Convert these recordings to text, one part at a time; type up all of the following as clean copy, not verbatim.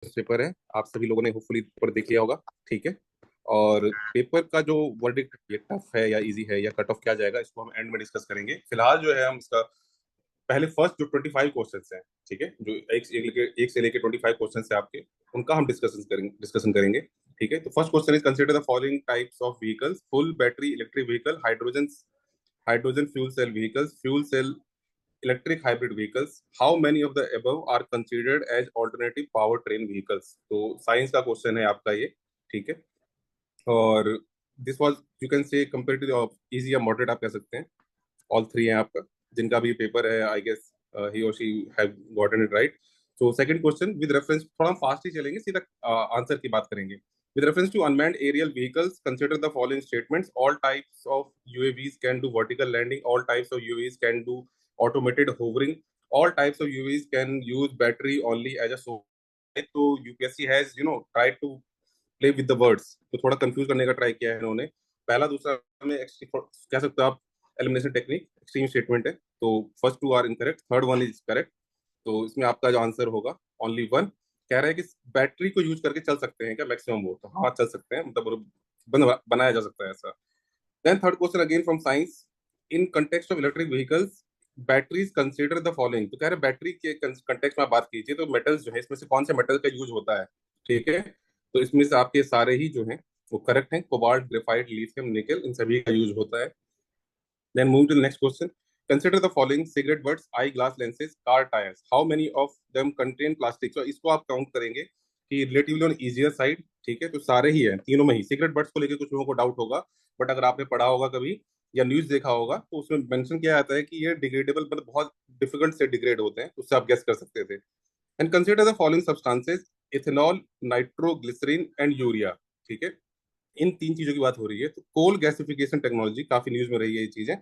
Paper है, आप सभी लोगों ने होपफुली पेपर देख लिया होगा। ठीक है। और पेपर का जो वर्डिक्ट, ये टफ है या इजी है या कट ऑफ क्या जाएगा, इसको हम एंड में डिस्कस करेंगे। फिलहाल जो है हम इसका पहले फर्स्ट जो 25 क्वेश्चंस हैं, ठीक है, जो एक से लेके 25 क्वेश्चंस है आपके, उनका हम डिस्कशन करेंगे। ठीक है। तो first question is consider the following types of vehicles: full battery electric vehicle, hydrogen fuel cell vehicles, fuel cell electric hybrid vehicles. How many of the above are considered as alternative power train vehicles? तो science का question है आपका ये। ठीक है। और this was, you can say comparative easy या moderate आप कह सकते हैं। ऑल थ्री हैं आपका, जिनका भी पेपर है, आई गेस ही और she have gotten it right. So second question with reference, थोड़ा हम फास्ट ही चलेंगे, सीधा आंसर की बात करेंगे। With reference to unmanned aerial vehicles, consider the following statements: all types of UAVs can do vertical landing, all types of UAVs can do automated hovering, all types of UAVs can use battery only as a source. तो UPSC has tried to play with the words, तो थोड़ा confuse करने का try किया है इन्होंने। पहला दूसरा में कह सकते हो आप एलिमिनेशन टेक्निक, एक्सट्रीम स्टेटमेंट है। तो first two are incorrect, third one is correct. तो इसमें आपका जो आंसर होगा ओनली वन। कह रहा है कि बैटरी को यूज करके चल सकते हैं क्या मैक्सिमम, वो तो हाँ चल सकते हैं, मतलब बनाया जा सकता है ऐसा। Then third question again from science, in context of electric vehicles batteries consider the following. तो कह रहे हैं बैटरी के कंटेक्स्ट में आप बात कीजिए तो मेटल्स जो है, इसमें से कौन से मेटल का यूज होता है। ठीक है। तो इसमें से आपके सारे ही जो हैं वो करेक्ट हैं: कोबाल्ट, ग्रेफाइट, लिथियम, निकल, इन सभी का यूज होता है। Then move to the next question, consider the following: cigarette butts, eye glass lenses, car tyres, how many of them contain plastic? तो इसको आप काउंट करेंगे कि रिलेटिवली ऑन इजियर साइड। ठीक है। तो सारे ही हैं तीनों में ही। सिगरेट बट्स को लेकर कुछ लोगों को डाउट होगा, बट अगर आपने पढ़ा होगा कभी या न्यूज देखा होगा तो उसमें मेंशन किया जाता है कि ये डिग्रेडेबल, मतलब बहुत डिफिकल्ट से डिग्रेड होते हैं, उससे आप गेस कर सकते थे। And consider the following substances: ethanol, nitroglycerine and urea. ठीक है। इन तीन चीजों की बात हो रही है। तो कोल गैसिफिकेशन टेक्नोलॉजी काफी न्यूज में रही है ये चीजें।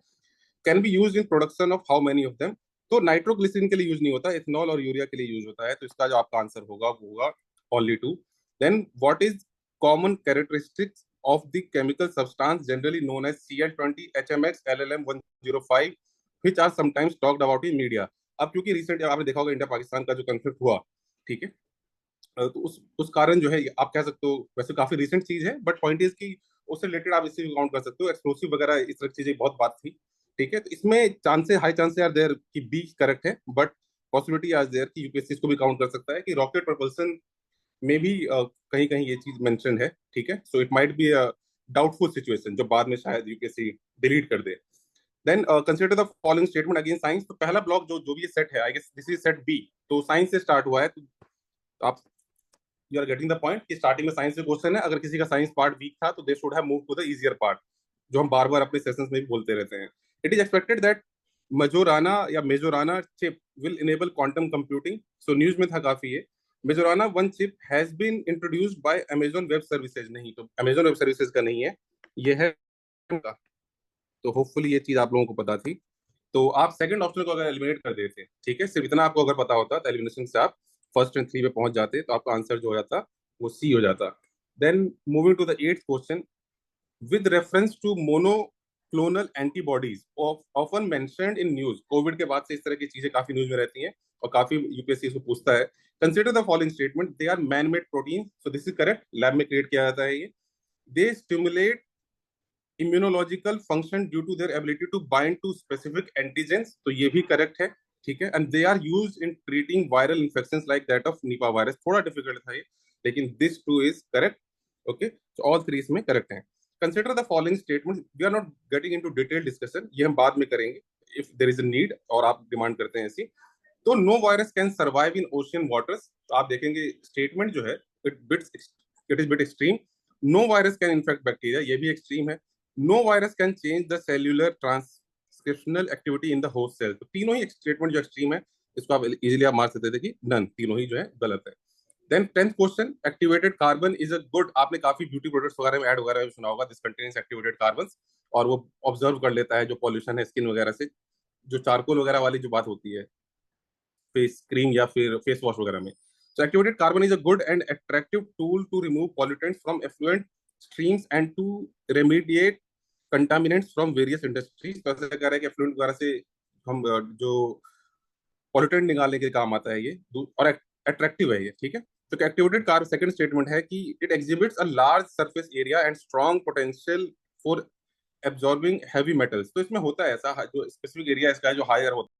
Can be use in production of how many of them? तो नाइट्रोग्लिसरीन के लिए यूज नहीं होता, इथेनॉल और यूरिया के लिए यूज होता है। तो इसका जो आपका आंसर होगा वो होगा only two. Then what is common characteristics of the chemical substance generally known as CL20, HMX, LLM-105 which are sometimes talked about in media? अब क्योंकि रिसेंट आपने देखा होगा इंडिया पाकिस्तान का जो कन्फ्लिक्ट हुआ, ठीक है, तो उस कारण जो है आप कह सकते हो, वैसे काफी रिसेंट चीज है बट पॉइंट इज कि उससे रिलेटेड आप इसे भी काउंट कर सकते हो, एक्सप्लोसिव वगैरह इस तरह की चीजें बहुत बात थी। ठीक है। तो इसमें chances, high chances are there कि बी करेक्ट है, बट पॉसिबिलिटी आर देयर कि यूपीएससी इसको भी काउंट कर सकता है कि रॉकेट प्रपल्सन में भी कहीं कहीं ये चीज मेंशन है। ठीक है। So it might be a doubtful situation जो बाद में शायद यूपीएससी डिलीट कर दे। Then consider the following statement again science. तो पहला ब्लॉक जो जो भी सेट है, I guess this is set B, तो साइंस से स्टार्ट हुआ है। तो आप, you are getting the point कि स्टार्टिंग में साइंस से क्वेश्चन है, अगर किसी का साइंस पार्ट वीक था तो they should have move to the easier part, जो हम बार बार अपने सेशंस में भी बोलते रहते हैं। It is expected that Majorana या Majorana chip will enable quantum computing. So news में था काफी ये। Majorana one chip has been introduced by Amazon Web Services, नहीं, तो अमेजॉन वेब सर्विसेज का नहीं है, ये है उनका। तो होपफुली ये चीज आप लोगों को पता थी। तो आप सेकंड ऑप्शन को अगर एलिमिनेट कर देते, ठीक है, सिर्फ इतना आपको अगर पता होता तो एलिमिनेशन से आप फर्स्ट एंड थ्री पे पहुंच जाते, तो आपका आंसर जो हो जाता वो सी हो जाता। Then moving to the eighth question, with reference to monoclonal antibodies often mentioned in news. Covid के बाद से इस तरह की चीजें काफी न्यूज में रहती हैं और काफी यूपीएससी इसको पूछता है। Consider the following statement: they are man made protein. So this is correct, lab में क्रिएट किया जाता है ये। They stimulate immunological function due to their ability to bind to specific antigens, तो ये भी करेक्ट है। ठीक है। And they are use in treating viral infection like that of Nipah virus. थोड़ा डिफिकल्ट था ये, लेकिन this two is correct. Okay, तो ऑल थ्री इसमें करेक्ट हैं। Consider the following statement, we are not getting into detail discussion, ये हम बाद में करेंगे if there is a need और आप डिमांड करते हैं ऐसी। तो no virus can survive in ocean waters. तो आप देखेंगे स्टेटमेंट जो है, it is bit extreme. No virus can infect bacteria, ये भी एक्सट्रीम है। No virus can change the cellular transcriptional activity in the host cell. तो तीनों ही स्टेटमेंट जो एक्सट्रीम है, इसको आप इजीली आप मार सकते थे कि नन, तीनों ही जो है गलत है। Then tenth question, activated carbon is a good. आपने काफी ब्यूटी प्रोडक्ट्स वगैरह में ऐड वगैरह में सुना होगा, दिस कंटेन्स एक्टिवेटेड कार्बन, और वो ऑब्जर्व कर लेता है जो पॉल्यूशन है स्किन वगैरह से, जो चारकोल वगैरह वाली जो बात होती है फेस क्रीम या फिर फेस वॉश वगैरह में। So activated carbon is a good and attractive tool to remove pollutants from effluent streams and to remediate contaminants from various industries। तो ऐसा कह रहा है कि effluent वगैरह से हम जो पॉल्यूटेंट निकालने के काम आता है ये, और अट्रैक्टिव है ये। ठीक है। तो एक्टिवेटेड कार सेकंड स्टेटमेंट है कि it exhibits a large surface area and strong potential for absorbing heavy metals. तो इसमें होता है ऐसा, जो स्पेसिफिक एरिया इसका है जो हायर होता